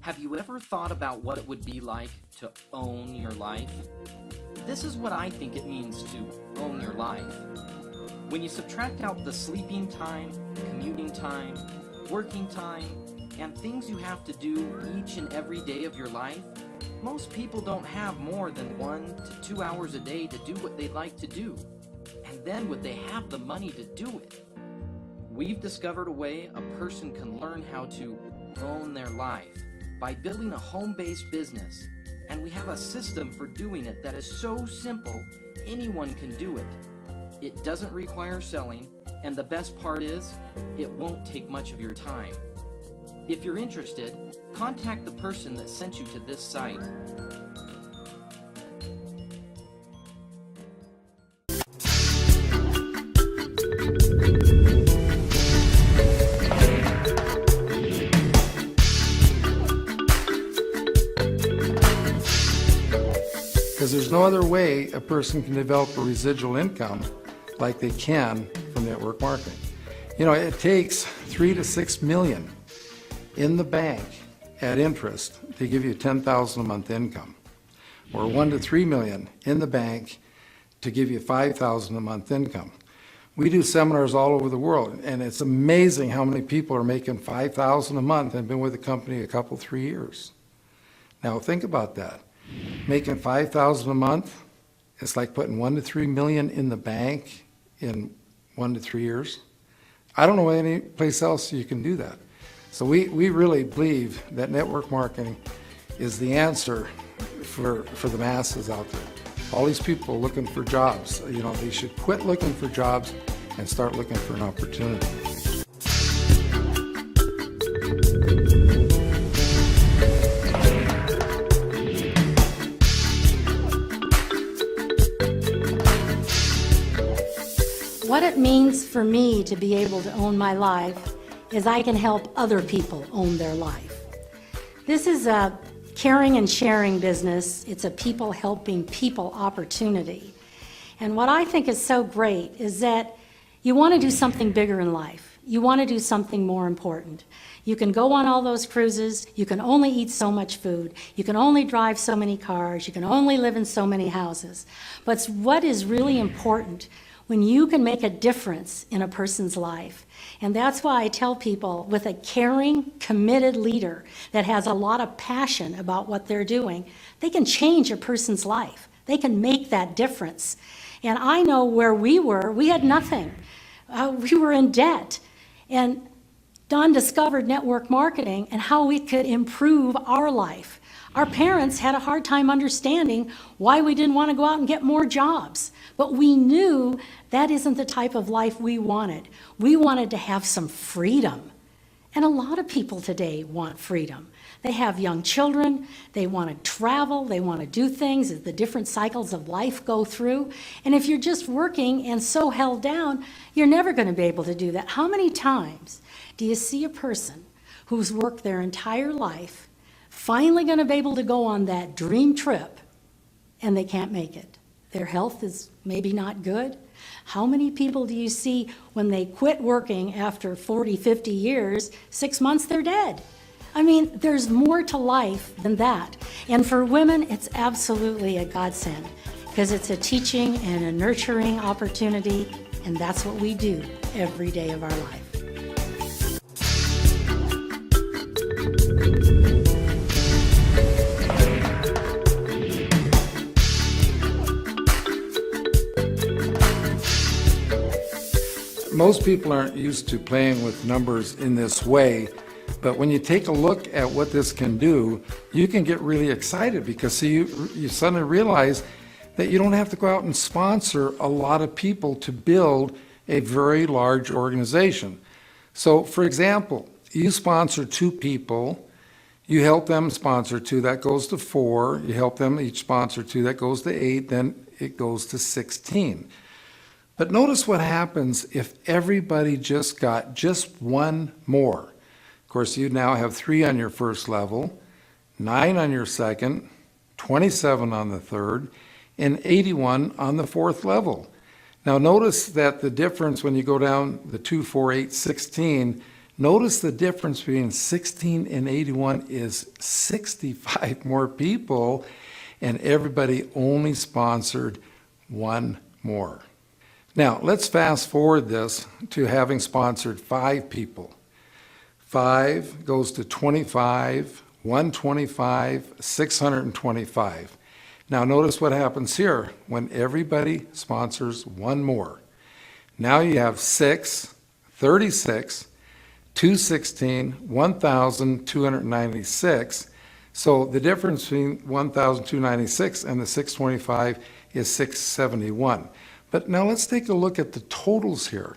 Have you ever thought about what it would be like to own your life? This is what I think it means to own your life. When you subtract out the sleeping time, commuting time, working time, and things you have to do each and every day of your life, most people don't have more than 1 to 2 hours a day to do what they like to do. And then would they have the money to do it? We've discovered a way a person can learn how to own their life by building a home-based business. And we have a system for doing it that is so simple, anyone can do it. It doesn't require selling, and the best part is, it won't take much of your time. If you're interested, contact the person that sent you to this site. Because there's no other way a person can develop a residual income like they can from network marketing. You know, it takes 3 to 6 million in the bank at interest to give you $10,000 a month income, or 1 to 3 million in the bank to give you $5,000 a month income. We do seminars all over the world, and it's amazing how many people are making $5,000 a month and been with the company a couple, 3 years. Now think about that. Making $5,000 a month, it's like putting 1 to 3 million in the bank in 1 to 3 years. I don't know any place else you can do that. So we really believe that network marketing is the answer for the masses out there. All these people looking for jobs, you know, they should quit looking for jobs and start looking for an opportunity. What it means for me to be able to own my life is I can help other people own their life. This is a caring and sharing business. It's a people helping people opportunity. And what I think is so great is that you want to do something bigger in life. You want to do something more important. You can go on all those cruises, you can only eat so much food, you can only drive so many cars, you can only live in so many houses. But what is really important when you can make a difference in a person's life. And that's why I tell people, with a caring, committed leader that has a lot of passion about what they're doing, they can change a person's life. They can make that difference. And I know where we were, we had nothing. We were in debt. And Don discovered network marketing and how we could improve our life. Our parents had a hard time understanding why we didn't want to go out and get more jobs. But we knew that isn't the type of life we wanted. We wanted to have some freedom. And a lot of people today want freedom. They have young children, they want to travel, they want to do things as the different cycles of life go through. And if you're just working and so held down, you're never going to be able to do that. How many times do you see a person who's worked their entire life finally going to be able to go on that dream trip and they can't make it? Their health is maybe not good. How many people do you see when they quit working after 40, 50 years, 6 months they're dead? I mean, there's more to life than that. And for women, it's absolutely a godsend because it's a teaching and a nurturing opportunity, and that's what we do every day of our life. Most people aren't used to playing with numbers in this way, but when you take a look at what this can do, you can get really excited because see, you suddenly realize that you don't have to go out and sponsor a lot of people to build a very large organization. So for example, you sponsor 2 people, you help them sponsor 2, that goes to 4, you help them each sponsor 2, that goes to 8, then it goes to 16. But notice what happens if everybody just got just 1 more. Of course, you now have 3 on your first level, 9 on your second, 27 on the third, and 81 on the 4th level. Now notice that the difference when you go down the 2, 4, 8, 16, Notice the difference between 16 and 81 is 65 more people, and everybody only sponsored one more. Now, let's fast forward this to having sponsored 5 people. 5 goes to 25, 125, 625. Now, notice what happens here when everybody sponsors one more. Now you have 6, 36, 216, 1,296. So the difference between 1,296 and the 625 is 671. But now let's take a look at the totals here.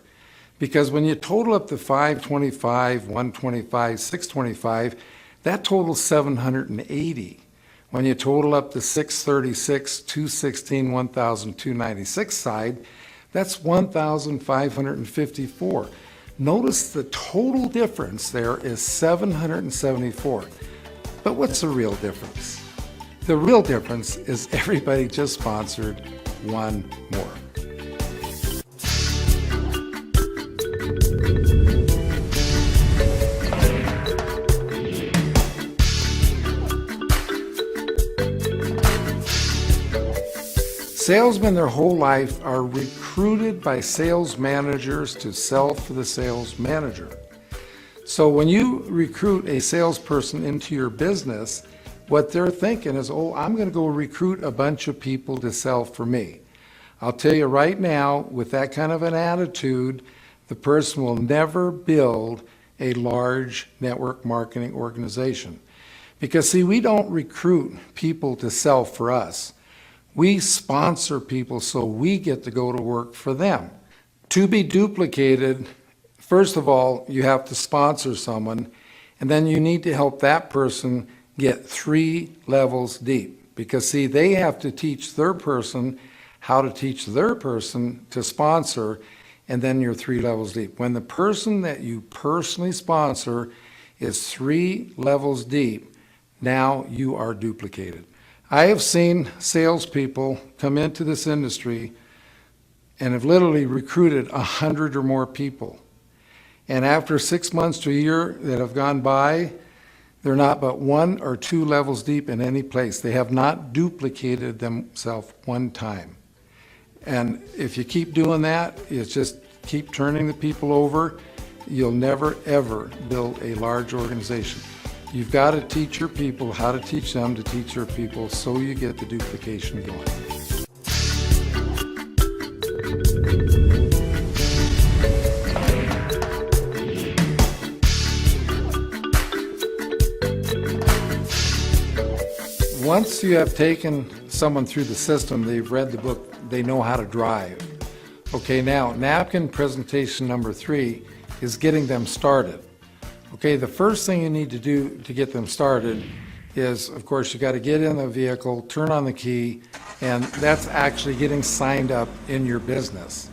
Because when you total up the 525, 125, 625, that totals 780. When you total up the 636, 216, 1,296 side, that's 1,554. Notice the total difference there is 774. But what's the real difference? The real difference is everybody just sponsored one more. Salesmen their whole life are recruited by sales managers to sell for the sales manager. So when you recruit a salesperson into your business, what they're thinking is, oh, I'm going to go recruit a bunch of people to sell for me. I'll tell you right now, with that kind of an attitude, the person will never build a large network marketing organization. Because see, we don't recruit people to sell for us. We sponsor people so we get to go to work for them. To be duplicated, first of all, you have to sponsor someone, and then you need to help that person get 3 levels deep. Because see, they have to teach their person how to teach their person to sponsor, and then you're 3 levels deep. When the person that you personally sponsor is 3 levels deep, now you are duplicated. I have seen salespeople come into this industry and have literally recruited 100 or more people. And after 6 months to a year that have gone by, they're not but 1 or 2 levels deep in any place. They have not duplicated themselves one time. And if you keep doing that, it's just keep turning the people over, you'll never ever build a large organization. You've got to teach your people how to teach them to teach their people so you get the duplication going. Once you have taken someone through the system, they've read the book, they know how to drive. Okay, now napkin presentation number 3 is getting them started. Okay, the first thing you need to do to get them started is, of course, you got to get in the vehicle, turn on the key, and that's actually getting signed up in your business.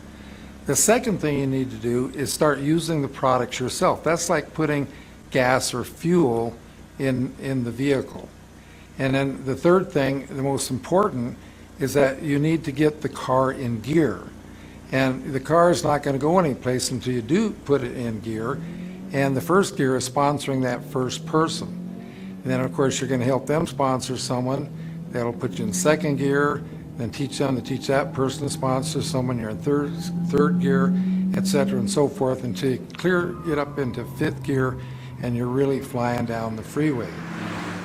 The second thing you need to do is start using the products yourself. That's like putting gas or fuel in the vehicle. And then the third thing, the most important, is that you need to get the car in gear. And the car is not going to go anyplace until you do put it in gear. And the first gear is sponsoring that first person. And then, of course, you're going to help them sponsor someone. That'll put you in second gear, then teach them to teach that person to sponsor someone. You're in third gear, etc., and so forth, until you get up into 5th gear, and you're really flying down the freeway.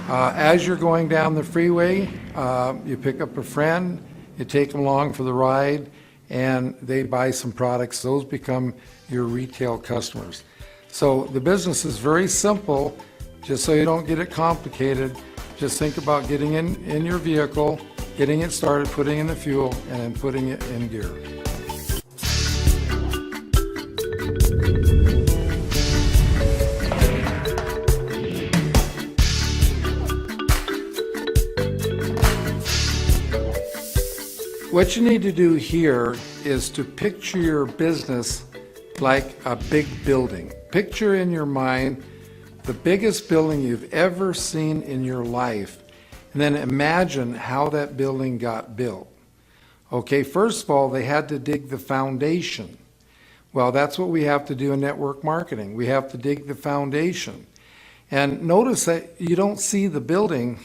As you're going down the freeway, you pick up a friend, you take them along for the ride, and they buy some products. Those become your retail customers. So the business is very simple. Just so you don't get it complicated, just think about getting in your vehicle, getting it started, putting in the fuel, and then putting it in gear. What you need to do here is to picture your business like a big building. Picture in your mind the biggest building you've ever seen in your life, and then imagine how that building got built. Okay, first of all, they had to dig the foundation. Well, that's what we have to do in network marketing. We have to dig the foundation. And notice that you don't see the building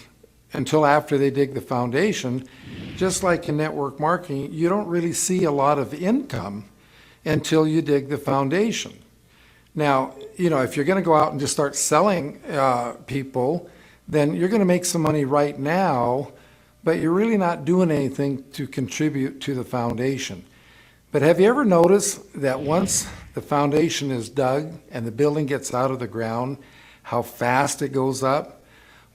until after they dig the foundation. Just like in network marketing, you don't really see a lot of income until you dig the foundation. Now, if you're going to go out and just start selling people, then you're going to make some money right now, but you're really not doing anything to contribute to the foundation. But have you ever noticed that once the foundation is dug and the building gets out of the ground, how fast it goes up?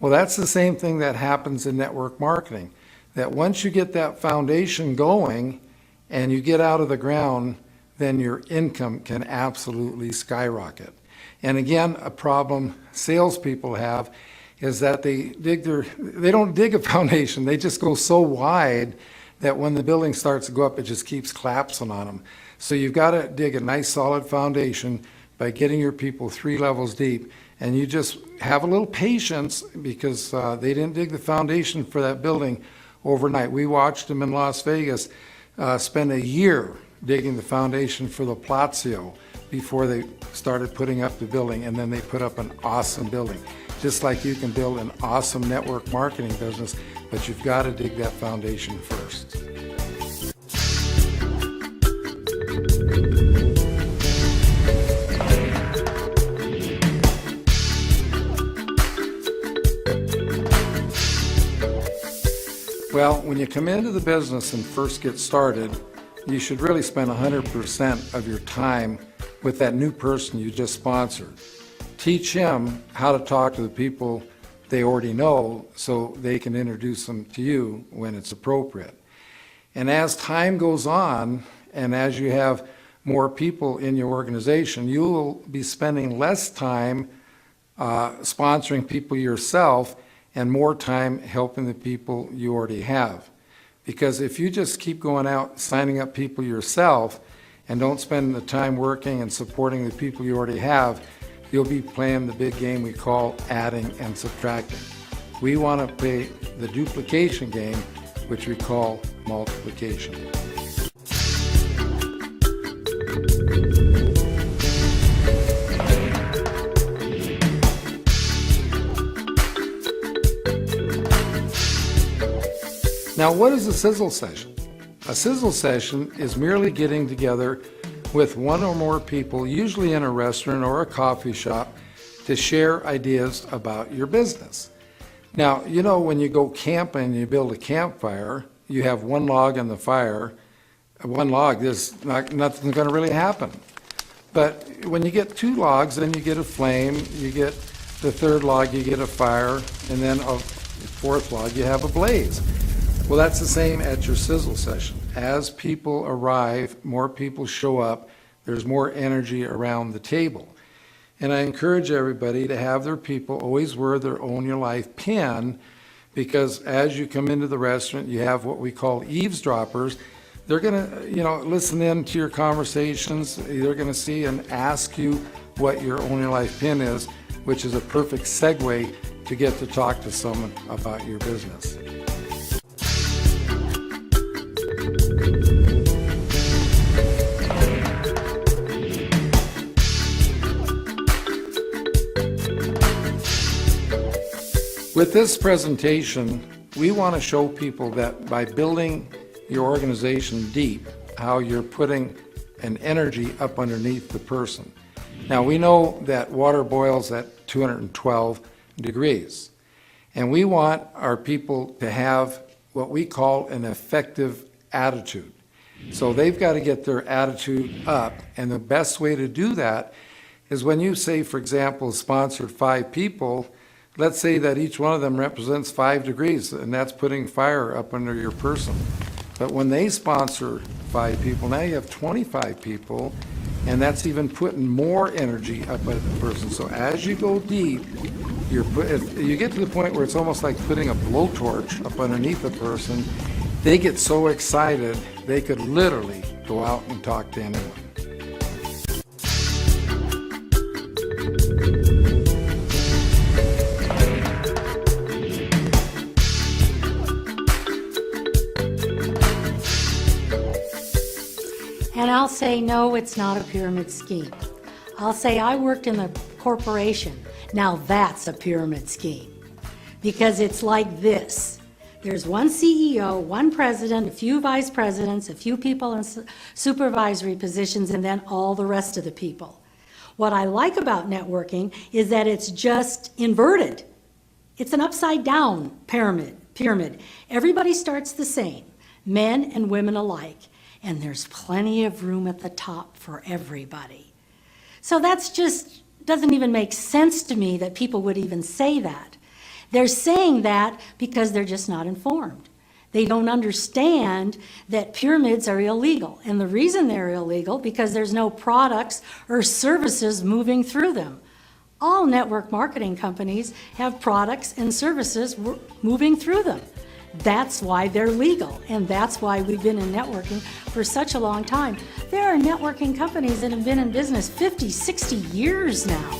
Well, that's the same thing that happens in network marketing, that once you get that foundation going and you get out of the ground, then your income can absolutely skyrocket. And again, a problem salespeople have is that they don't dig a foundation, they just go so wide that when the building starts to go up, it just keeps collapsing on them. So you've got to dig a nice solid foundation by getting your people 3 levels deep, and you just have a little patience because they didn't dig the foundation for that building overnight. We watched them in Las Vegas spend a year digging the foundation for the Palazzo before they started putting up the building, and then they put up an awesome building. Just like you can build an awesome network marketing business, but you've got to dig that foundation first. Well, when you come into the business and first get started, you should really spend 100% of your time with that new person you just sponsored. Teach him how to talk to the people they already know so they can introduce them to you when it's appropriate. And as time goes on, and as you have more people in your organization, you will be spending less time sponsoring people yourself and more time helping the people you already have. Because if you just keep going out signing up people yourself and don't spend the time working and supporting the people you already have, you'll be playing the big game we call adding and subtracting. We want to play the duplication game, which we call multiplication. Now, what is a sizzle session? A sizzle session is merely getting together with one or more people, usually in a restaurant or a coffee shop, to share ideas about your business. Now, when you go camping and you build a campfire, you have one log in the fire. One log, nothing's going to really happen. But when you get 2 logs, then you get a flame, you get the 3rd log, you get a fire, and then a 4th log, you have a blaze. Well, that's the same at your sizzle session. As people arrive, more people show up, there's more energy around the table. And I encourage everybody to have their people always wear their Own Your Life pin, because as you come into the restaurant, you have what we call eavesdroppers. They're going to, listen in to your conversations. They're going to see and ask you what your Own Your Life pin is, which is a perfect segue to get to talk to someone about your business. With this presentation, we want to show people that by building your organization deep, how you're putting an energy up underneath the person. Now, we know that water boils at 212 degrees, and we want our people to have what we call an effective attitude. So they've got to get their attitude up, and the best way to do that is when you say, for example, sponsored 5 people, let's say that each one of them represents 5 degrees, and that's putting fire up under your person. But when they sponsor 5 people, now you have 25 people, and that's even putting more energy up at the person. So as you go deep, you get to the point where it's almost like putting a blowtorch up underneath the person. They get so excited, they could literally go out and talk to anyone. And I'll say, no, it's not a pyramid scheme. I'll say, I worked in a corporation. Now that's a pyramid scheme. Because it's like this. There's one CEO, one president, a few vice presidents, a few people in supervisory positions, and then all the rest of the people. What I like about networking is that it's just inverted. It's an upside down pyramid. Everybody starts the same, men and women alike, and there's plenty of room at the top for everybody. So that's just, doesn't even make sense to me that people would even say that. They're saying that because they're just not informed. They don't understand that pyramids are illegal. And the reason they're illegal, because there's no products or services moving through them. All network marketing companies have products and services moving through them. That's why they're legal, and that's why we've been in networking for such a long time. There are networking companies that have been in business 50, 60 years now.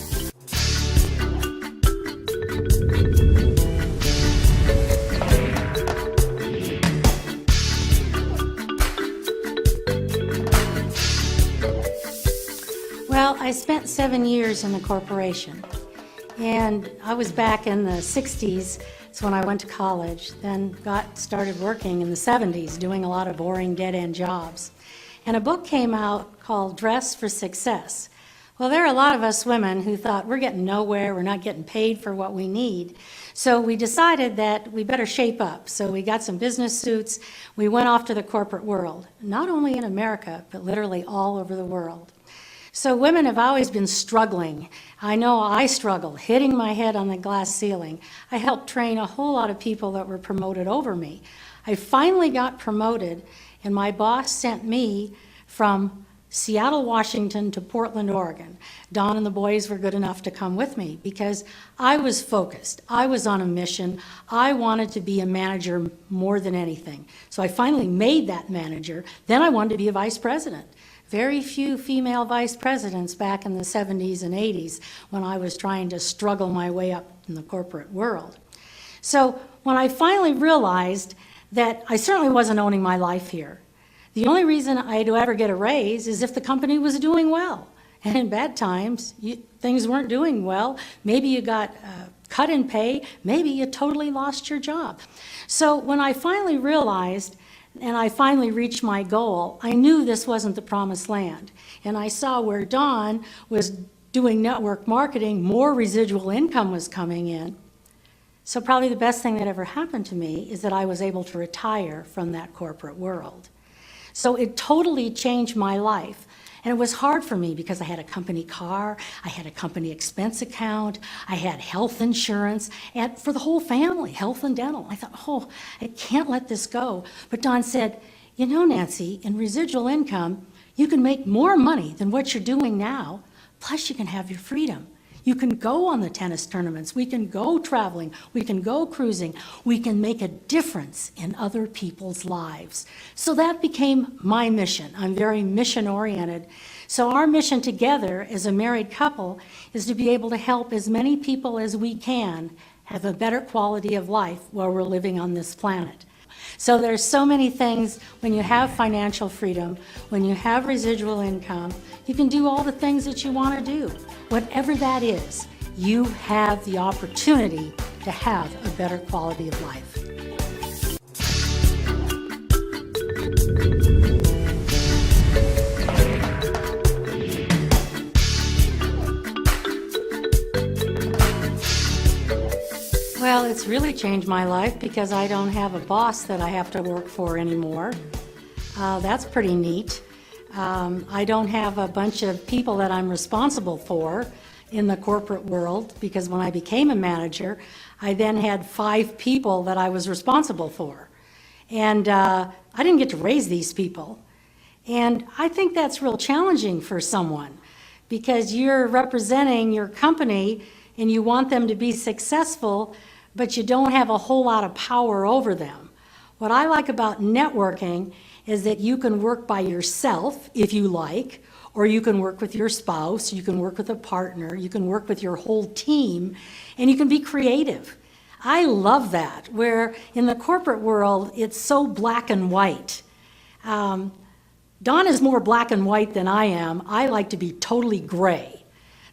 Well, I spent 7 years in the corporation, and I was back in the 60s. It's when I went to college, then started working in the 70s, doing a lot of boring dead-end jobs. And a book came out called Dress for Success. Well, there are a lot of us women who thought we're getting nowhere, we're not getting paid for what we need. So we decided that we better shape up. So we got some business suits, we went off to the corporate world, not only in America, but literally all over the world. So women have always been struggling. I know I struggled, hitting my head on the glass ceiling. I helped train a whole lot of people that were promoted over me. I finally got promoted, and my boss sent me from Seattle, Washington to Portland, Oregon. Don and the boys were good enough to come with me because I was focused. I was on a mission. I wanted to be a manager more than anything. So I finally made that manager. Then I wanted to be a vice president. Very few female vice presidents back in the 70s and 80s when I was trying to struggle my way up in the corporate world. So when I finally realized that I certainly wasn't owning my life here, the only reason I'd ever get a raise is if the company was doing well. And in bad times, things weren't doing well. Maybe you got cut in pay, maybe you totally lost your job. So when I finally realized and I finally reached my goal, I knew this wasn't the promised land. And I saw where Don was doing network marketing, more residual income was coming in. So probably the best thing that ever happened to me is that I was able to retire from that corporate world. So it totally changed my life. And it was hard for me because I had a company car, I had a company expense account, I had health insurance, and for the whole family, health and dental. I thought, oh, I can't let this go. But Don said, you know, Nancy, in residual income, you can make more money than what you're doing now, plus you can have your freedom. You can go on the tennis tournaments, we can go traveling, we can go cruising, we can make a difference in other people's lives. So that became my mission. I'm very mission-oriented. So our mission together as a married couple is to be able to help as many people as we can have a better quality of life while we're living on this planet. So there's so many things when you have financial freedom, when you have residual income, you can do all the things that you want to do. Whatever that is, you have the opportunity to have a better quality of life. Well, it's really changed my life because I don't have a boss that I have to work for anymore. That's pretty neat. I don't have a bunch of people that I'm responsible for in the corporate world because when I became a manager, I then had 5 people that I was responsible for. And I didn't get to raise these people. And I think that's real challenging for someone because you're representing your company and you want them to be successful, but you don't have a whole lot of power over them. What I like about networking is that you can work by yourself if you like, or you can work with your spouse, you can work with a partner, you can work with your whole team, and you can be creative. I love that, where in the corporate world, it's so black and white. Don is more black and white than I am. I like to be totally gray.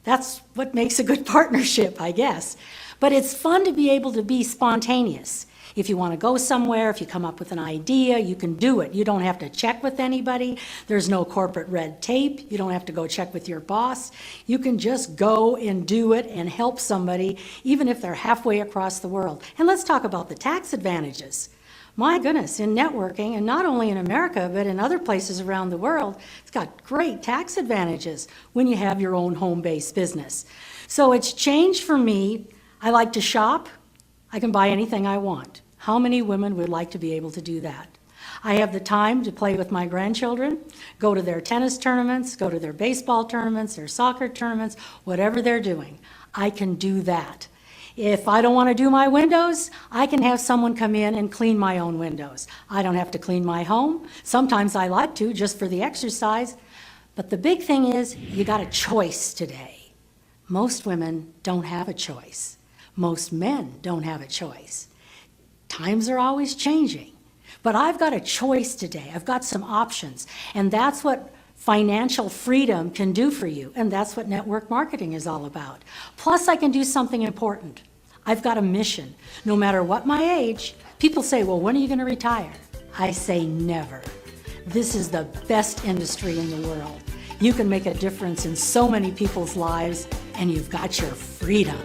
That's what makes a good partnership, I guess. But it's fun to be able to be spontaneous. If you want to go somewhere, if you come up with an idea, you can do it. You don't have to check with anybody. There's no corporate red tape. You don't have to go check with your boss. You can just go and do it and help somebody, even if they're halfway across the world. And let's talk about the tax advantages. My goodness, in networking, and not only in America, but in other places around the world, it's got great tax advantages when you have your own home-based business. So it's changed for me. I like to shop. I can buy anything I want. How many women would like to be able to do that? I have the time to play with my grandchildren, go to their tennis tournaments, go to their baseball tournaments, their soccer tournaments, whatever they're doing. I can do that. If I don't want to do my windows, I can have someone come in and clean my own windows. I don't have to clean my home. Sometimes I like to, just for the exercise. But the big thing is, you got a choice today. Most women don't have a choice. Most men don't have a choice. Times are always changing. But I've got a choice today. I've got some options. And that's what financial freedom can do for you. And that's what network marketing is all about. Plus, I can do something important. I've got a mission. No matter what my age, people say, well, when are you going to retire? I say never. This is the best industry in the world. You can make a difference in so many people's lives, and you've got your freedom.